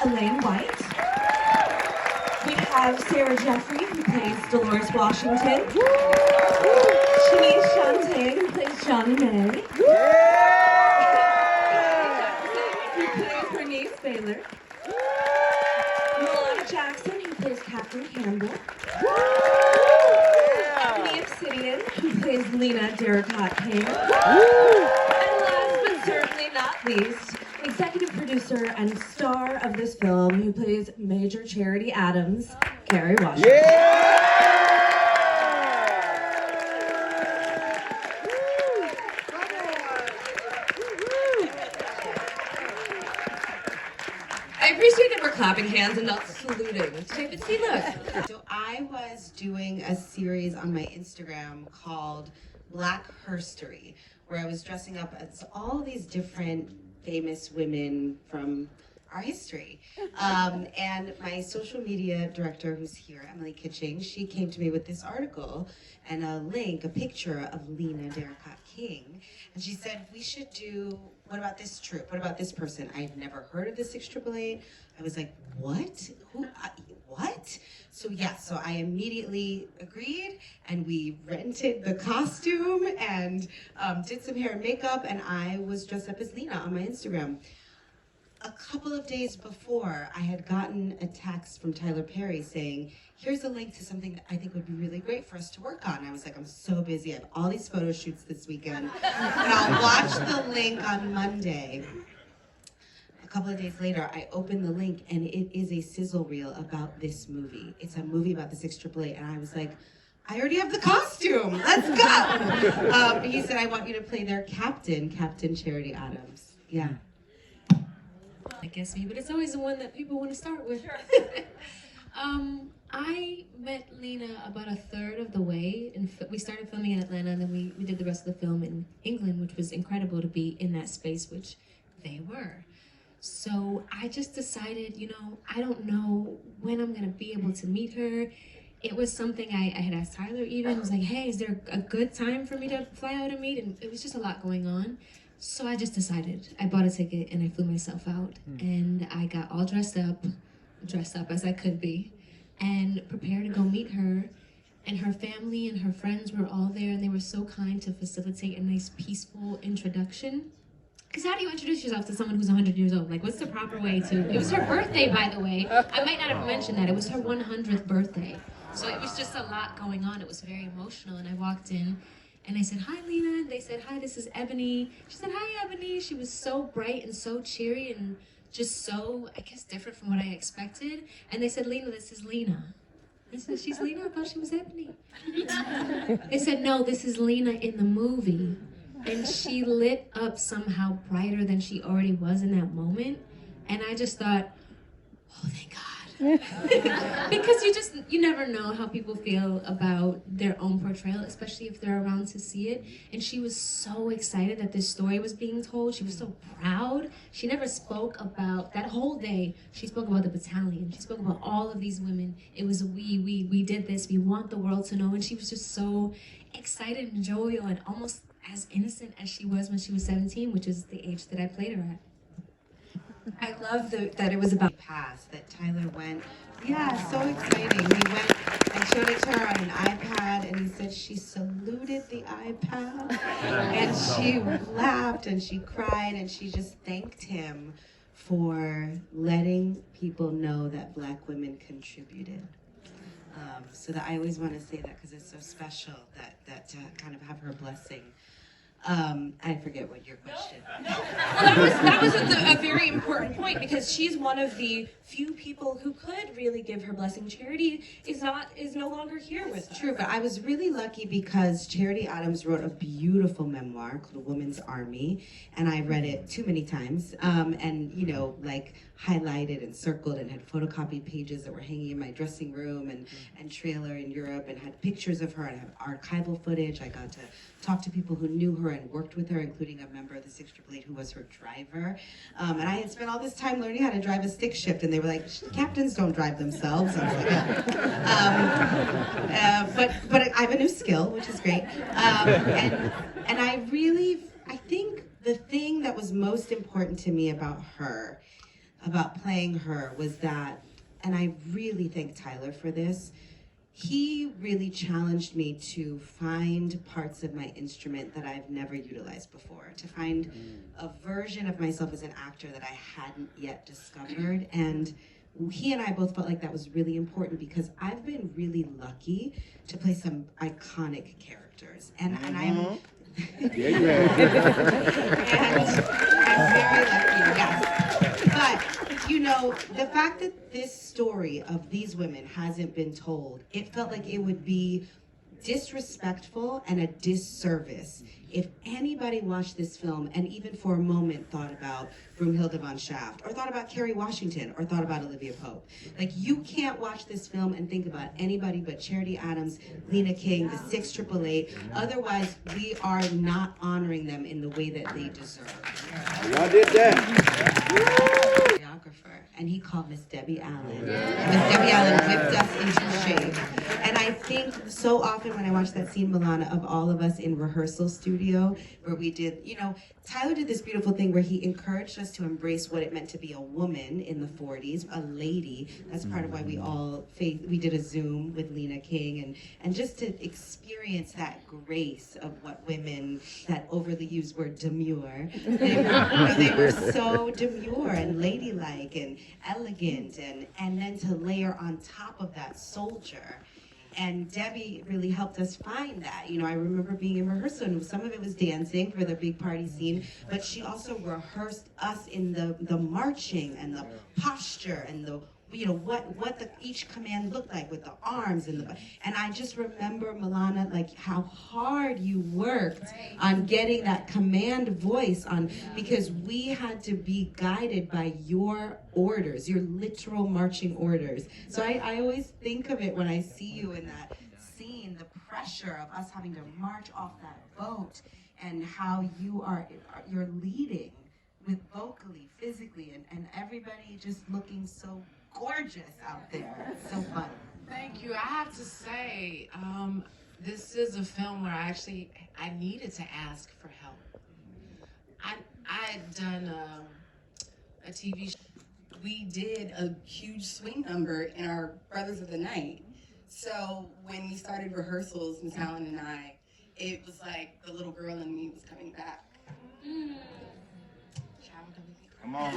Elaine White. We have Sarah Jeffrey, who plays Dolores Washington. Shanice Shantae, who plays Johnny May. Who plays Bernice Baylor. Milana Jackson, who plays Captain Campbell. Ebony Obsidian, who plays Lena Derricott King. And last but certainly not least, executive producer and star of this film, who plays Major Charity Adams, Kerry Washington. I appreciate that we're clapping hands and not saluting. David, see, look. So I was doing a series on my Instagram called Black Herstory, where I was dressing up as all these different famous women from our history. And my social media director, who's here, Emily Kitching, she came to me with this article and a link, a picture of Lena Derricott King. And she said, we should do, what about this troupe? What about this person? I've never heard of the 688. I was like, what? Who? What? So yeah, so I immediately agreed, and we rented the costume and did some hair and makeup, and I was dressed up as Lena on my Instagram. A couple of days before, I had gotten a text from Tyler Perry saying, here's a link to something that I think would be really great for us to work on. I was like, I'm so busy. I have all these photo shoots this weekend, and I'll watch the link on Monday. A couple of days later, I opened the link, and it is a sizzle reel about this movie. It's a movie about the 688, and I was like, I already have the costume. Let's go. He said, I want you to play their captain, Captain Charity Adams. Yeah. I guess me, but it's always the one that people want to start with. Sure. I met Lena about a third of the way, and we started filming in Atlanta, and then we did the rest of the film in England, which was incredible to be in that space, which they were. So I just decided, you know, I don't know when I'm going to be able to meet her. It was something I had asked Tyler even. I was like, hey, is there a good time for me to fly out and meet? And it was just a lot going on. So I just decided. I bought a ticket and I flew myself out. And I got all dressed up as I could be, and prepared to go meet her. And her family and her friends were all there, and they were so kind to facilitate a nice, peaceful introduction. Because how do you introduce yourself to someone who's 100 years old? Like, what's the proper way to... It was her birthday, by the way. I might not have mentioned that. It was her 100th birthday. So it was just a lot going on. It was very emotional. And I walked in, and I said, hi, Lena. And they said, hi, this is Ebony. She said, hi, Ebony. She was so bright and so cheery and just so, I guess, different from what I expected. And they said, Lena, this is Lena. I said, she's Lena? I thought she was Ebony. They said, no, this is Lena in the movie. And she lit up somehow brighter than she already was in that moment. And I just thought, oh, thank God. Because you never know how people feel about their own portrayal, especially if they're around to see it. And she was so excited that this story was being told. She was so proud. She never spoke about, that whole day, she spoke about the battalion. She spoke about all of these women. It was we did this, we want the world to know. And she was just so excited and jovial and almost as innocent as she was when she was 17, which is the age that I played her at. I love that it was about Past that Tyler went, yeah, so exciting. He went and showed it to her on an iPad, and he said she saluted the iPad, and she laughed and she cried, and she just thanked him for letting people know that Black women contributed. So that I always want to say that because it's so special that to kind of have her blessing. I forget what your question. Well, that was a very important point, because she's one of the few people who could really give her blessing. Charity is no longer here with us. True, but I was really lucky because Charity Adams wrote a beautiful memoir called A Woman's Army, and I read it too many times, and you know, like highlighted and circled and had photocopied pages that were hanging in my dressing room and trailer in Europe, and had pictures of her and had archival footage. I got to talk to people who knew her and worked with her, including a member of the 688 who was her driver. And I had spent all this time learning how to drive a stick shift, and they were like, captains don't drive themselves. I was like, but I have a new skill, which is great. And I think the thing that was most important to me about her about playing her was that, and I really thank Tyler for this, he really challenged me to find parts of my instrument that I've never utilized before, to find a version of myself as an actor that I hadn't yet discovered. And he and I both felt like that was really important because I've been really lucky to play some iconic characters. And I'm Yeah, you have. and I'm very lucky, yes. But, you know, the fact that this story of these women hasn't been told, it felt like it would be disrespectful and a disservice if anybody watched this film and even for a moment thought about Broomhilda von Shaft, or thought about Kerry Washington, or thought about Olivia Pope. Like, you can't watch this film and think about anybody but Charity Adams, Lena King, the 688. Otherwise, we are not honoring them in the way that they deserve. Y'all did that. Choreographer, and he called Miss Debbie Allen. Miss Debbie Allen whipped us into shape. And I think so often when I watch that scene, Milana, of all of us in rehearsal studio, where we did, you know, Tyler did this beautiful thing where he encouraged us to embrace what it meant to be a woman in the 40s, a lady. That's part of why we did a Zoom with Lena King, and just to experience that grace of what women, that overly used word demure, they were so demure and ladylike and elegant, and then to layer on top of that soldier. And Debbie really helped us find that. You know, I remember being in rehearsal, and some of it was dancing for the big party scene, but she also rehearsed us in the marching and the posture and the, you know, what each command looked like with the arms and I just remember, Milana, like how hard you worked on getting that command voice on, because we had to be guided by your orders, your literal marching orders. So I always think of it when I see you in that scene, the pressure of us having to march off that boat, and how you're leading with vocally, physically, and everybody just looking so gorgeous out there. It's so fun. Thank you. I have to say, this is a film where I needed to ask for help. I had done a TV show. We did a huge swing number in our Brothers of the Night. So when we started rehearsals, Miss Allen and I, it was like the little girl in me was coming back. Come on.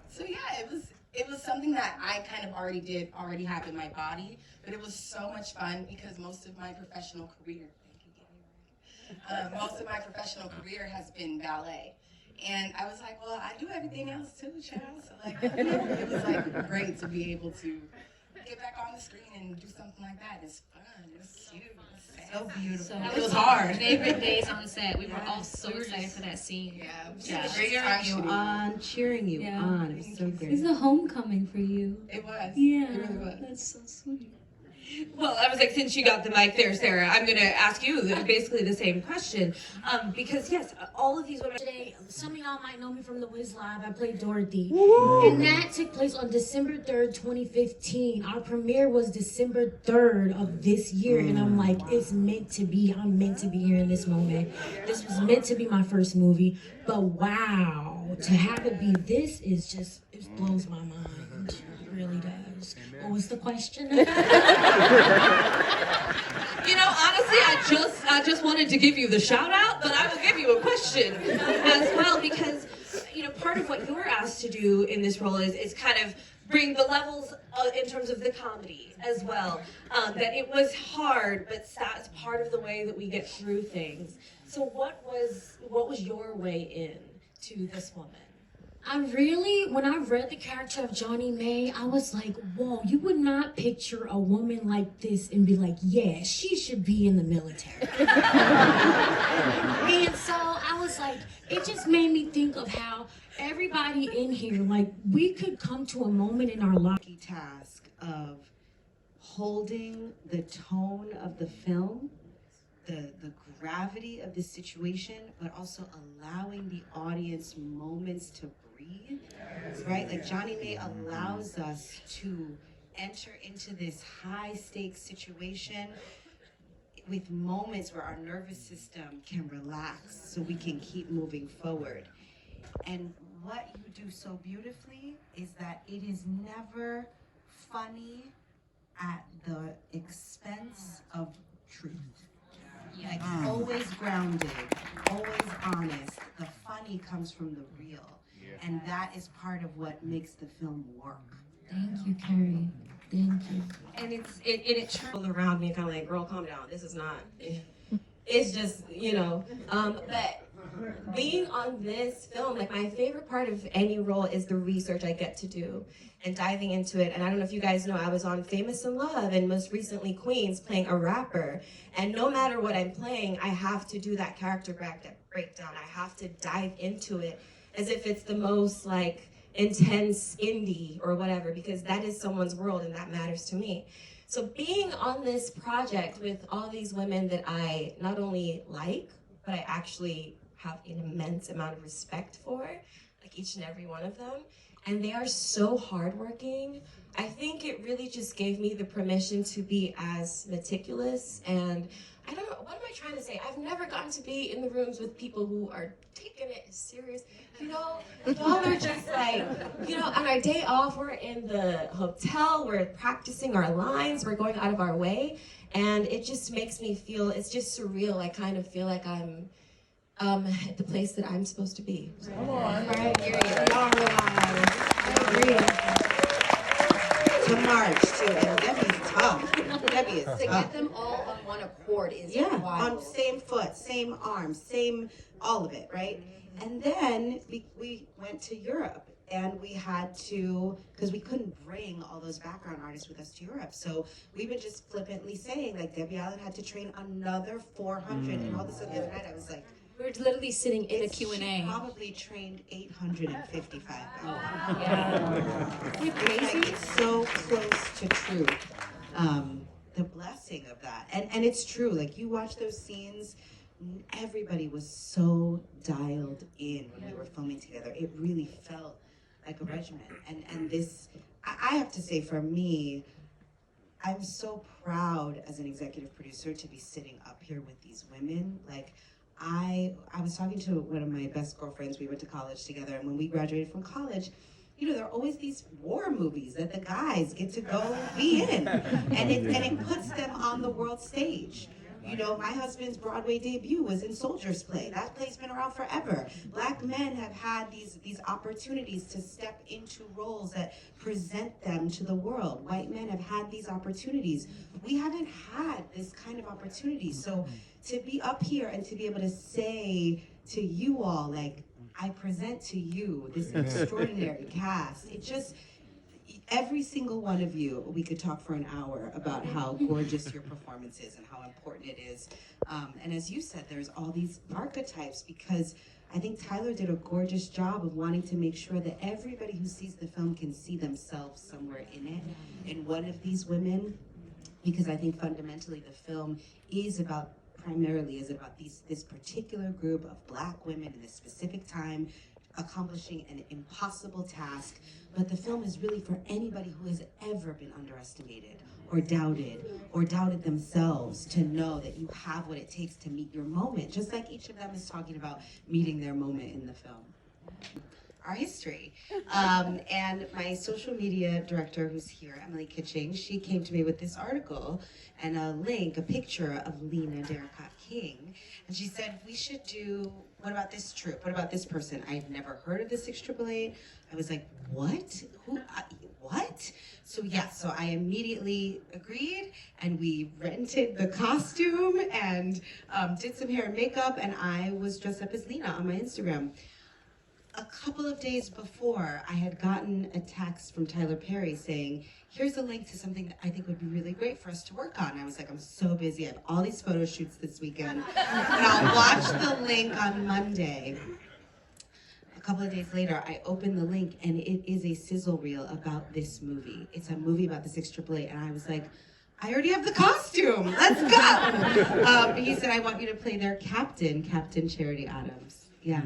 So yeah, it was something that I kind of already have in my body, but it was so much fun because most of my professional career, has been ballet. And I was like, well, I do everything else too, child. So like, it was like great to be able to get back on the screen and do something like that. It's fun. It's cute. It's So beautiful. It was hard. Favorite days on set. We were all so excited for that scene. Yeah. Cheering you on, cheering you on. It was so great. It's a homecoming for you. It was. Yeah, It really was. that's so sweet. Well, I was like, since you got the mic there, Sarah, I'm going to ask you basically the same question. Because, yes, all of these women... Today, some of y'all might know me from the Wiz Live. I played Dorothy. Woo! And that took place on December 3rd, 2015. Our premiere was December 3rd of this year. And I'm like, it's meant to be. I'm meant to be here in this moment. This was meant to be my first movie. But wow, to have it be this is just, it blows my mind. It really does. What was the question? You know, honestly, I just wanted to give you the shout out, but I will give you a question as well, because, you know, part of what you're asked to do in this role is kind of bring the levels in terms of the comedy as well. That it was hard, but that's part of the way that we get through things. So what was your way in to this woman? When I read the character of Johnny May, I was like, whoa, you would not picture a woman like this and be like, yeah, she should be in the military. And so I was like, it just made me think of how everybody in here, like, we could come to a moment in our life. Task of holding the tone of the film, the gravity of the situation, but also allowing the audience moments to breathe, right? Like Johnny May allows us to enter into this high stakes situation with moments where our nervous system can relax so we can keep moving forward. And what you do so beautifully is that it is never funny at the expense of truth. Like always grounded, always honest. The funny comes from the real. And that is part of what makes the film work. Thank you, Kerry. Thank you. And it turned around me, kind of like, girl, calm down. This is not. It's just, you know. But being on this film, like my favorite part of any role is the research I get to do and diving into it. And I don't know if you guys know, I was on Famous in Love and most recently Queens playing a rapper. And no matter what I'm playing, I have to do that character breakdown. I have to dive into it as if it's the most like intense indie or whatever, because that is someone's world and that matters to me. So being on this project with all these women that I not only like, but I actually have an immense amount of respect for, like each and every one of them. And they are so hardworking. I think it really just gave me the permission to be as meticulous and I don't know, what am I trying to say? I've never gotten to be in the rooms with people who are taking it serious. You know, y'all are just like, you know, on our day off, we're in the hotel, we're practicing our lines, we're going out of our way. And it just makes me feel, it's just surreal. I kind of feel like I'm at the place that I'm supposed to be. So, Come on. right, y'all realize. To march too, and Debbie's tough. Debbie is To tough. get them all on one accord is Yeah, wild. on same foot, same arms, same all of it, right? And then we went to Europe and we had to, because we couldn't bring all those background artists with us to Europe. So we would just flippantly saying, like, Debbie Allen had to train another 400 and all this other night. I was like, We were literally sitting in a she Q&A. probably trained 855. Yeah. It's like it's so close to truth. The blessing of that. And it's true, like you watch those scenes, everybody was so dialed in when we were filming together. It really felt like a regimen. And this, I have to say for me, I'm so proud as an executive producer to be sitting up here with these women. Like, I was talking to one of my best girlfriends. We went to college together, and when we graduated from college, you know, there are always these war movies that the guys get to go be in, and it puts them on the world stage. You know, my husband's Broadway debut was in Soldier's Play. That play's been around forever. Black men have had these opportunities to step into roles that present them to the world. White men have had these opportunities. We haven't had this kind of opportunity. So to be up here and to be able to say to you all, like, I present to you this extraordinary cast, it just, every single one of you, we could talk for an hour about how gorgeous your performance is and how important it is. And as you said, there's all these archetypes, because I think Tyler did a gorgeous job of wanting to make sure that everybody who sees the film can see themselves somewhere in it, in one of these women, because I think fundamentally the film is about, primarily is about this particular group of Black women in this specific time accomplishing an impossible task. But the film is really for anybody who has ever been underestimated or doubted themselves, to know that you have what it takes to meet your moment, just like each of them is talking about meeting their moment in the film. Our history. And my social media director, who's here, Emily Kitching, she came to me with this article and a link, a picture of Lena Derricott King. And she said, we should do, what about this troupe? What about this person? I've never heard of the 688. I was like, what? Who? What? So yeah, so I immediately agreed, and we rented the costume and did some hair and makeup, and I was dressed up as Lena on my Instagram. A couple of days before, I had gotten a text from Tyler Perry saying, here's a link to something that I think would be really great for us to work on. And I was like, I'm so busy. I have all these photo shoots this weekend. And I'll watch the link on Monday. A couple of days later, I opened the link, and it is a sizzle reel about this movie. It's a movie about the 688. And I was like, I already have the costume. Let's go. He said, I want you to play their captain, Captain Charity Adams. Yeah.